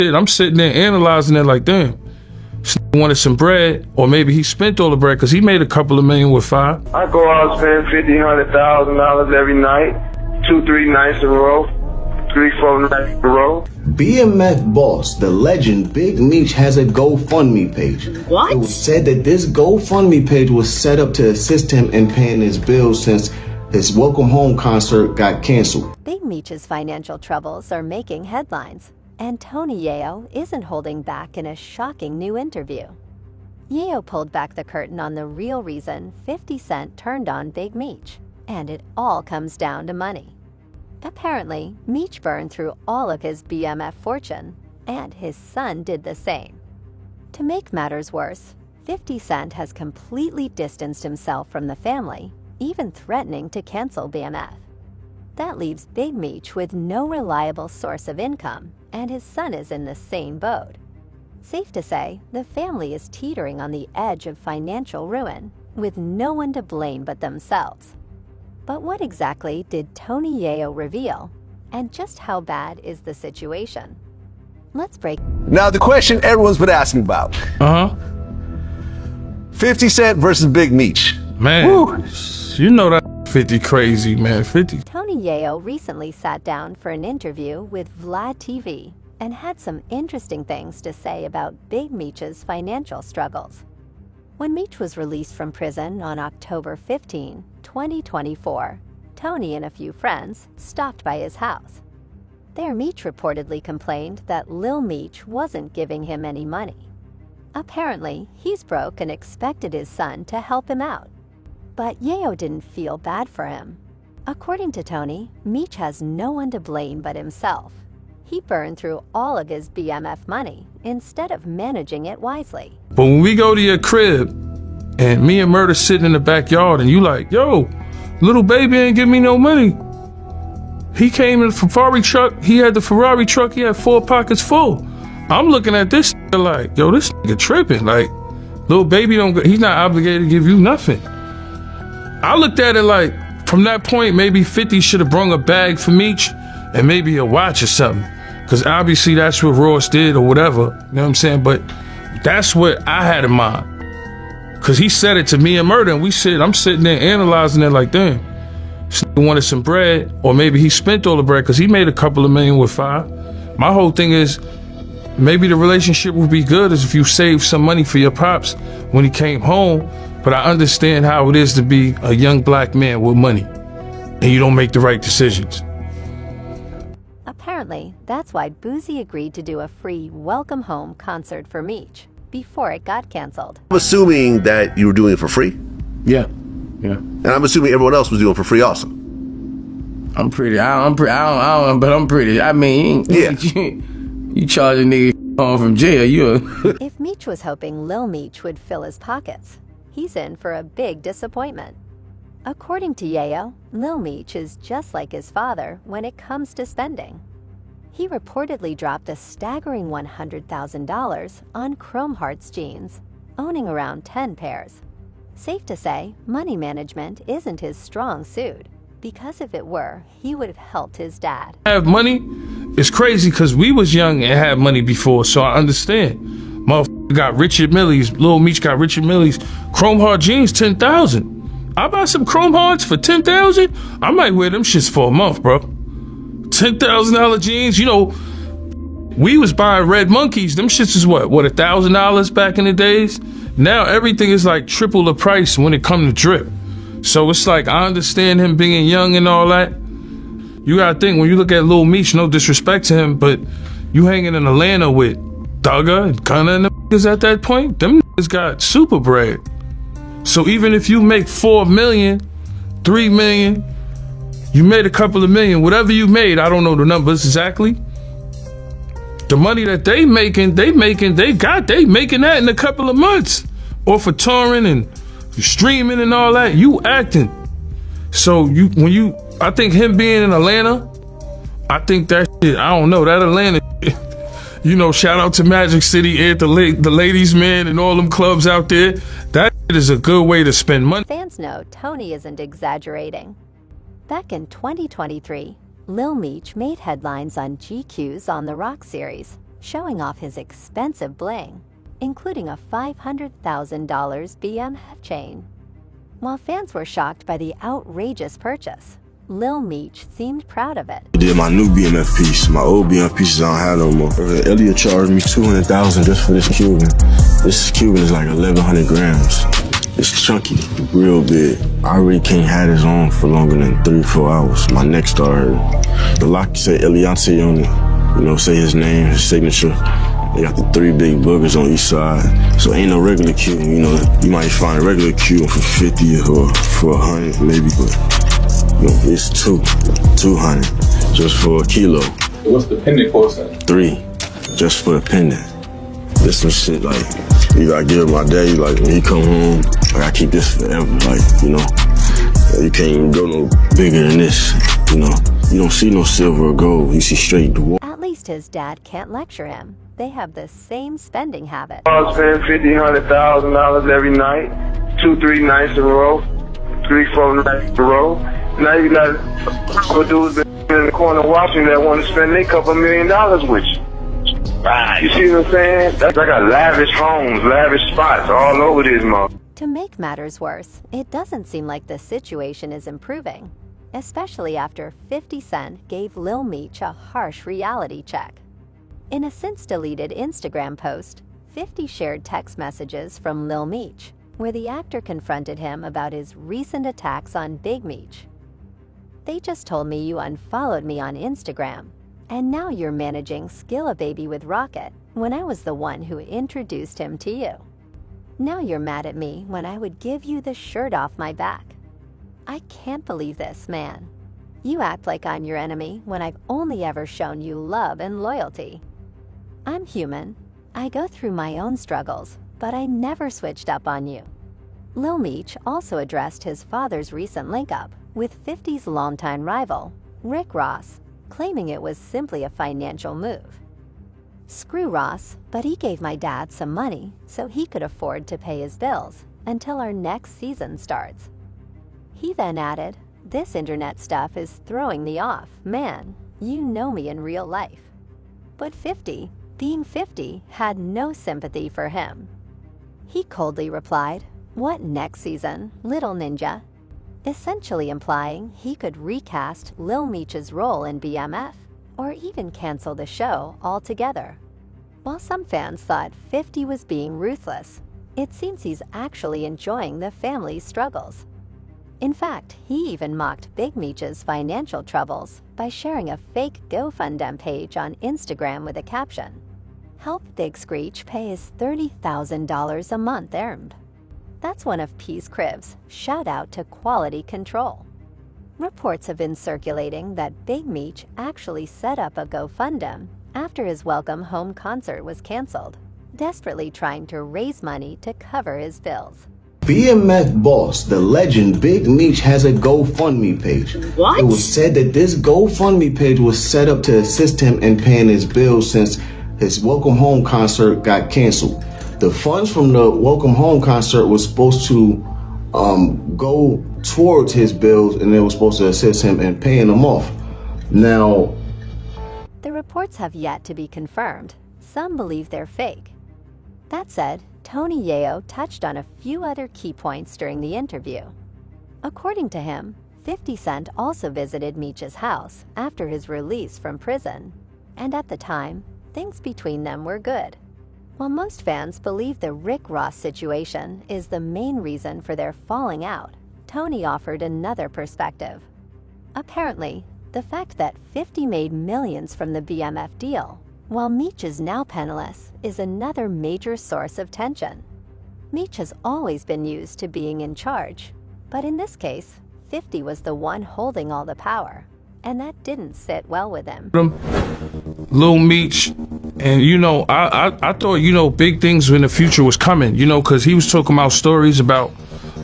I'm sitting there analyzing it like, damn, this wanted some bread, or maybe he spent all the bread because he made a couple of million with $5. I go out and spend $50,000, $100,000 every night, 2-3 nights in a row, 3-4 nights in a row. BMF boss, the legend Big Meech, has a GoFundMe page. What? It was said that this GoFundMe page was set up to assist him in paying his bills since his Welcome Home concert got canceled. Big Meech's financial troubles are making headlines, and Tony Yayo isn't holding back in a shocking new interview. Yayo pulled back the curtain on the real reason 50 Cent turned on Big Meech, and it all comes down to money. Apparently, Meech burned through all of his BMF fortune, and his son did the same. To make matters worse, 50 Cent has completely distanced himself from the family, even threatening to cancel BMF. That leaves Big Meech with no reliable source of income, and his son is in the same boat. Safe to say, the family is teetering on the edge of financial ruin, with no one to blame but themselves. But what exactly did Tony Yayo reveal, and just how bad is the situation? Let's break. Now the question everyone's been asking about. 50 Cent versus Big Meech. Man, woo. You know that 50 crazy, man, 50. Tony Yayo recently sat down for an interview with Vlad TV and had some interesting things to say about Big Meech's financial struggles. When Meech was released from prison on October 15, 2024, Tony and a few friends stopped by his house. There, Meech reportedly complained that Lil Meech wasn't giving him any money. Apparently, he's broke and expected his son to help him out. But Yayo didn't feel bad for him. According to Tony, Meech has no one to blame but himself. He burned through all of his BMF money instead of managing it wisely. But when we go to your crib and me and Murder sitting in the backyard and you like, yo, little baby ain't give me no money. He came in the Ferrari truck, he had the Ferrari truck, he had 4 pockets full. I'm looking at this like, yo, this nigga tripping. Like, little baby he's not obligated to give you nothing. I looked at it like, from that point, maybe 50 should have brung a bag for Meech and maybe a watch or something. Because obviously that's what Ross did or whatever, you know what I'm saying? But that's what I had in mind. Because he said it to me and Murder, and I'm sitting there analyzing it like, damn, this nigga wanted some bread, or maybe he spent all the bread because he made a couple of million with $5. My whole thing is, maybe the relationship would be good as if you saved some money for your pops when he came home. But I understand how it is to be a young black man with money and you don't make the right decisions. Apparently, that's why Boozy agreed to do a free Welcome Home concert for Meech before it got canceled. I'm assuming that you were doing it for free. Yeah. And I'm assuming everyone else was doing it for free also. I'm pretty. I don't. But I'm pretty. I mean, yeah. You charge a nigga home from jail. If Meech was hoping Lil Meech would fill his pockets, he's in for a big disappointment. According to Yayo, Lil Meech is just like his father when it comes to spending. He reportedly dropped a staggering $100,000 on Chrome Hearts jeans, owning around 10 pairs. Safe to say, money management isn't his strong suit, because if it were, he would have helped his dad. Have money? It's crazy because we was young and had money before, so I understand. Motherfucker got Richard Millie's, Lil Meech got Richard Millie's Chrome Heart jeans, 10,000. I buy some Chrome Hearts for 10,000. I might wear them shits for a month, bro. $10,000 jeans. You know, we was buying Red Monkeys. Them shits is what $1,000 back in the days. Now everything is like triple the price when it come to drip. So it's like, I understand him being young and all that. You gotta think, when you look at Lil Meech, no disrespect to him, but you hanging in Atlanta with Thugger and Karna and them niggas at that point, them niggas got super bread. So even if you make 4 million, 3 million, you made a couple of million, whatever you made, I don't know the numbers exactly. The money that they making that in a couple of months. Or for touring and streaming and all that, you acting. So I think him being in Atlanta, I think that shit, I don't know, that Atlanta shit, you know, shout out to Magic City, the ladies man and all them clubs out there. That shit is a good way to spend money. Fans know Tony isn't exaggerating. Back in 2023, Lil Meech made headlines on GQ's On The Rock series, showing off his expensive bling, including a $500,000 BMF chain. While fans were shocked by the outrageous purchase, Lil Meech seemed proud of it. I did my new BMF piece. My old BMF pieces I don't have no more. Elliot charged me $200,000 just for this Cuban. This Cuban is like 1,100 grams. It's chunky, real big. I really can't have this on for longer than 3 or 4 hours. My neck started hurting. The lock say Eliante on it. You know, say his name, his signature. They got the 3 big boogers on each side. So ain't no regular Cuban, you know. You might find a regular Cuban for 50 or for 100 maybe, but you know, it's 200 just for a kilo. What's the pendant cost then? 3 just for a pendant. This some shit like you gotta give my daddy, like when he come home, I gotta keep this forever, like, you know. You can't even go no bigger than this, you know. You don't see no silver or gold, you see straight the wall. At least his dad can't lecture him. They have the same spending habit. I was spending $50,000, $100,000 every night, 2, 3 nights in a row, 3, 4 nights in a row. Now you got a dudes in the corner watching that want to spend a couple $1 million with you. You see what I'm saying? I got lavish homes, lavish spots all over this mother. To make matters worse, it doesn't seem like the situation is improving, especially after 50 Cent gave Lil Meech a harsh reality check. In a since-deleted Instagram post, 50 shared text messages from Lil Meech, where the actor confronted him about his recent attacks on Big Meech. They just told me you unfollowed me on Instagram, and now you're managing Skill a Baby with Rocket when I was the one who introduced him to you. Now you're mad at me when I would give you the shirt off my back. I can't believe this, man. You act like I'm your enemy when I've only ever shown you love and loyalty. I'm human. I go through my own struggles, but I never switched up on you. Lil Meech also addressed his father's recent link-up with 50's longtime rival, Rick Ross, claiming it was simply a financial move. Screw Ross, but he gave my dad some money so he could afford to pay his bills until our next season starts. He then added, "This internet stuff is throwing me off. Man, you know me in real life." But 50, being 50, had no sympathy for him. He coldly replied, "What next season, little ninja?" essentially implying he could recast Lil Meech's role in BMF or even cancel the show altogether. While some fans thought 50 was being ruthless, it seems he's actually enjoying the family's struggles. In fact, he even mocked Big Meech's financial troubles by sharing a fake GoFundMe page on Instagram with a caption, "Help Big Screech pay his $30,000 a month earned." That's one of P's cribs. Shout out to quality control. Reports have been circulating that Big Meech actually set up a GoFundMe after his Welcome Home concert was canceled, desperately trying to raise money to cover his bills. BMF boss, the legend Big Meech, has a GoFundMe page. What? It was said that this GoFundMe page was set up to assist him in paying his bills since his Welcome Home concert got canceled. The funds from the Welcome Home concert was supposed to go towards his bills, and it was supposed to assist him in paying them off. Now, the reports have yet to be confirmed. Some believe they're fake. That said, Tony Yayo touched on a few other key points during the interview. According to him, 50 Cent also visited Meech's house after his release from prison, and at the time, things between them were good. While most fans believe the Rick Ross situation is the main reason for their falling out, Tony offered another perspective. Apparently, the fact that 50 made millions from the BMF deal, while Meech is now penniless, is another major source of tension. Meech has always been used to being in charge, but in this case, 50 was the one holding all the power, and that didn't sit well with him. Lil Meech, and you know, I thought, you know, big things in the future was coming, you know, because he was talking about stories about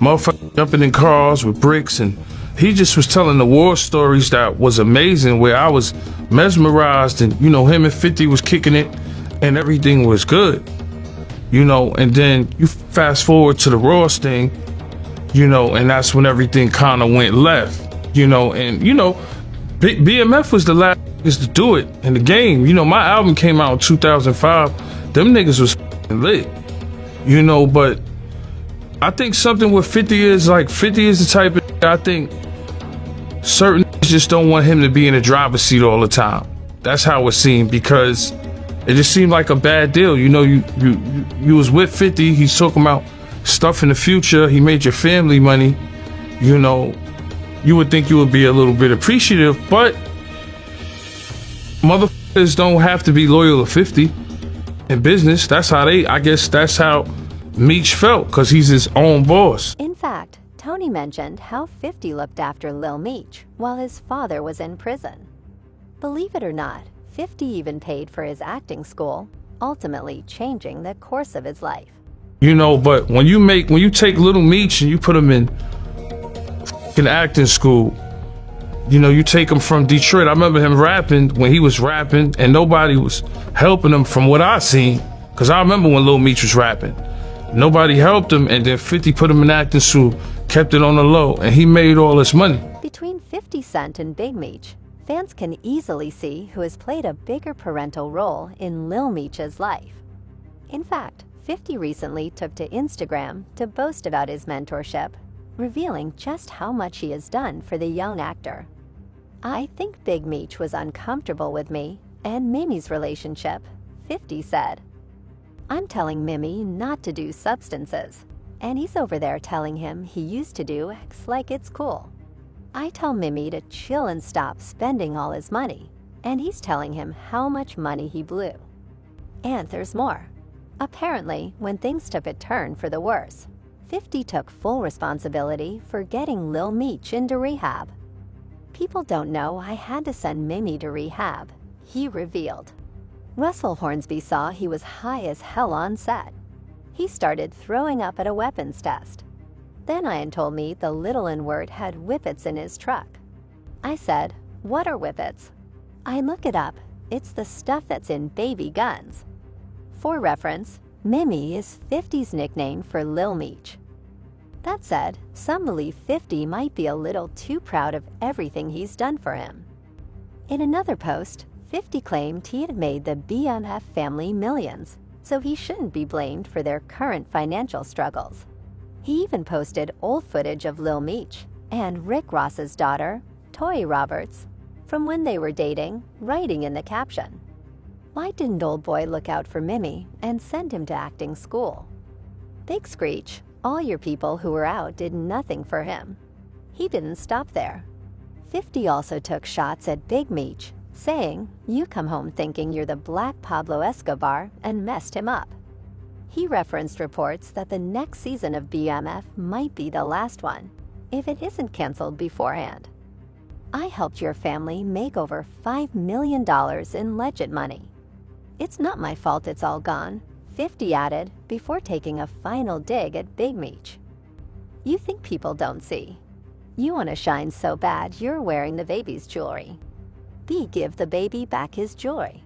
motherfuckers jumping in cars with bricks, and he just was telling the war stories that was amazing, where I was mesmerized, and you know, him and 50 was kicking it and everything was good, you know. And then you fast forward to the Ross thing, you know, and that's when everything kind of went left, you know. And you know, BMF was the last is to do it in the game. You know, my album came out in 2005. Them niggas was lit. You know, but I think something with 50 is like 50 is the type of I think certain just don't want him to be in the driver's seat all the time. That's how it seemed, because it just seemed like a bad deal. You know, you was with 50. He's talking about stuff in the future. He made your family money. You know, you would think you would be a little bit appreciative, but motherfuckers don't have to be loyal to 50 in business. That's how I guess that's how Meech felt, because he's his own boss. In fact, Tony mentioned how 50 looked after Lil Meech while his father was in prison. Believe it or not, 50 even paid for his acting school, ultimately changing the course of his life. You know, but when you take Little Meech and you put him in acting school, you know, you take him from Detroit. I remember him rapping when he was rapping, and nobody was helping him from what I seen, because I remember when Lil Meech was rapping. Nobody helped him, and then 50 put him in acting school, kept it on the low, and he made all this money. Between 50 Cent and Big Meech, fans can easily see who has played a bigger parental role in Lil Meech's life. In fact, 50 recently took to Instagram to boast about his mentorship, revealing just how much he has done for the young actor. I think Big Meech was uncomfortable with me and Mimi's relationship, 50 said. I'm telling Mimi not to do substances, and he's over there telling him he used to do X like it's cool. I tell Mimi to chill and stop spending all his money, and he's telling him how much money he blew. And there's more. Apparently, when things took a turn for the worse, 50 took full responsibility for getting Lil Meech into rehab. People don't know I had to send Mimi to rehab, he revealed. Russell Hornsby saw he was high as hell on set. He started throwing up at a weapons test. Then Ian told me the little N-word had whippets in his truck. I said, "What are whippets?" I look it up. It's the stuff that's in baby guns. For reference, Mimi is 50's nickname for Lil Meech. That said, some believe 50 might be a little too proud of everything he's done for him. In another post, 50 claimed he had made the BMF family millions, so he shouldn't be blamed for their current financial struggles. He even posted old footage of Lil Meech and Rick Ross's daughter, Toy Roberts, from when they were dating, writing in the caption, "Why didn't old boy look out for Mimi and send him to acting school?" Big Screech, all your people who were out did nothing for him. He didn't stop there. 50 also took shots at Big Meech, saying, "You come home thinking you're the Black Pablo Escobar," and messed him up. He referenced reports that the next season of BMF might be the last one, if it isn't canceled beforehand. I helped your family make over $5 million in legit money. It's not my fault it's all gone, 50 added before taking a final dig at Big Meech. You think people don't see. You want to shine so bad you're wearing the baby's jewelry. Give the baby back his jewelry.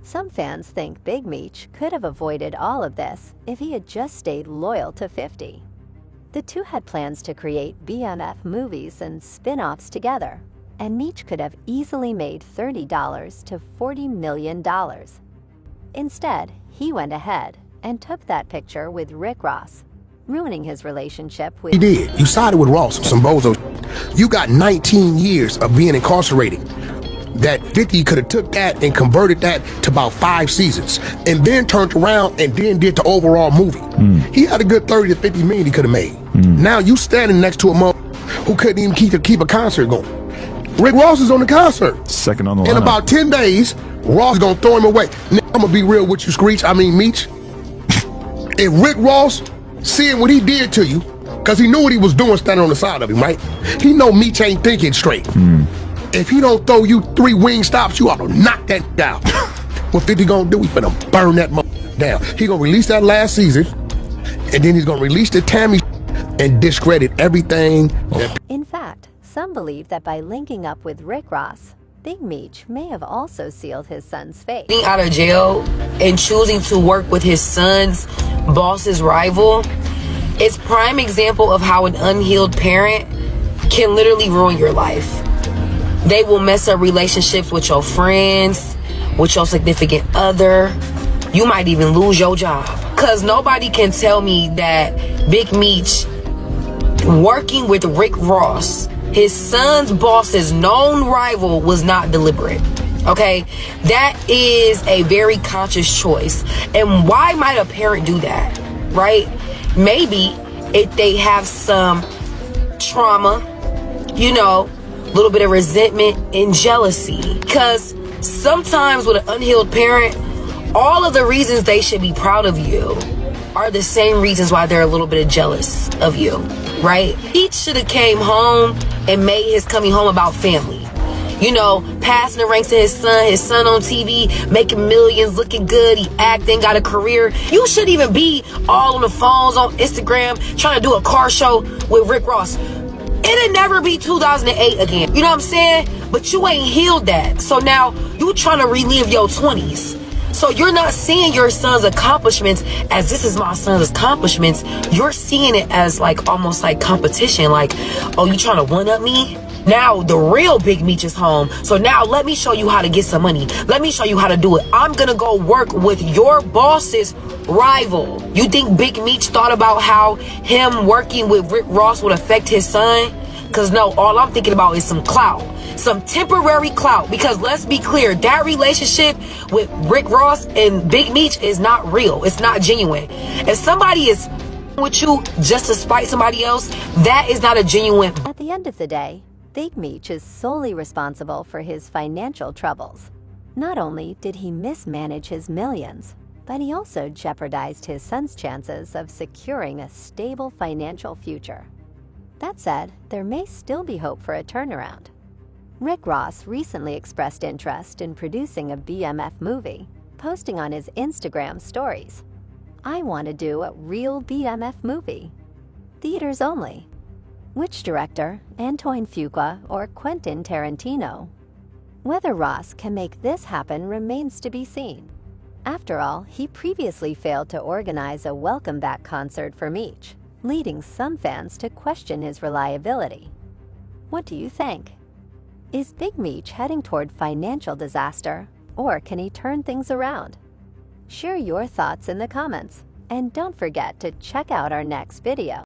Some fans think Big Meech could have avoided all of this if he had just stayed loyal to 50. The two had plans to create BMF movies and spin-offs together, and Meech could have easily made $30 to $40 million. Instead, he went ahead and took that picture with Rick Ross, ruining his relationship with— You did. You sided with Ross, some bozo. You got 19 years of being incarcerated. That 50 could have took that and converted that to about 5 seasons, and then turned around and then did the overall movie. He had a good 30 to 50 million he could have made. Now you standing next to a mother who couldn't even keep a concert going. Rick Ross is on the concert. Second on the lineup. In about 10 days, Ross gonna throw him away. Now, I'm gonna be real with you, Screech. I mean Meech. If Rick Ross, seeing what he did to you, because he knew what he was doing standing on the side of him, right? He know Meech ain't thinking straight. If he don't throw you 3 wing stops, you ought to knock that down. What 50 gonna do? He's gonna burn that down. He gonna release that last season, and then he's gonna release the Tammy and discredit everything. In fact, some believe that by linking up with Rick Ross, Big Meech may have also sealed his son's fate. Getting out of jail and choosing to work with his son's boss's rival, it's prime example of how an unhealed parent can literally ruin your life. They will mess up relationships with your friends, with your significant other. You might even lose your job. Cause nobody can tell me that Big Meech working with Rick Ross, his son's boss's known rival, was not deliberate. Okay, that is a very conscious choice. And why might a parent do that, right? Maybe if they have some trauma, you know, a little bit of resentment and jealousy. Because sometimes with an unhealed parent, all of the reasons they should be proud of you are the same reasons why they're a little bit jealous of you, right? He should have came home and made his coming home about family. You know, passing the ranks to his son on TV, making millions, looking good, he acting, got a career. You shouldn't even be all on the phones, on Instagram, trying to do a car show with Rick Ross. It'll never be 2008 again. You know what I'm saying? But you ain't healed that. So now you trying to relive your 20s. So you're not seeing your son's accomplishments as this is my son's accomplishments. You're seeing it as like almost like competition. Like, oh, you trying to one up me? Now the real Big Meech is home. So now let me show you how to get some money. Let me show you how to do it. I'm gonna go work with your boss's rival. You think Big Meech thought about how him working with Rick Ross would affect his son? Cause no, all I'm thinking about is some clout. Some temporary clout. Because let's be clear, that relationship with Rick Ross and Big Meech is not real. It's not genuine. If somebody is with you just to spite somebody else, that is not a genuine. At the end of the day, Big Meech is solely responsible for his financial troubles. Not only did he mismanage his millions, but he also jeopardized his son's chances of securing a stable financial future. That said, there may still be hope for a turnaround. Rick Ross recently expressed interest in producing a BMF movie, posting on his Instagram stories. "I want to do a real BMF movie. Theaters only." Which director, Antoine Fuqua or Quentin Tarantino? Whether Ross can make this happen remains to be seen. After all, he previously failed to organize a welcome back concert for Meech, leading some fans to question his reliability. What do you think? Is Big Meech heading toward financial disaster, or can he turn things around? Share your thoughts in the comments, and don't forget to check out our next video.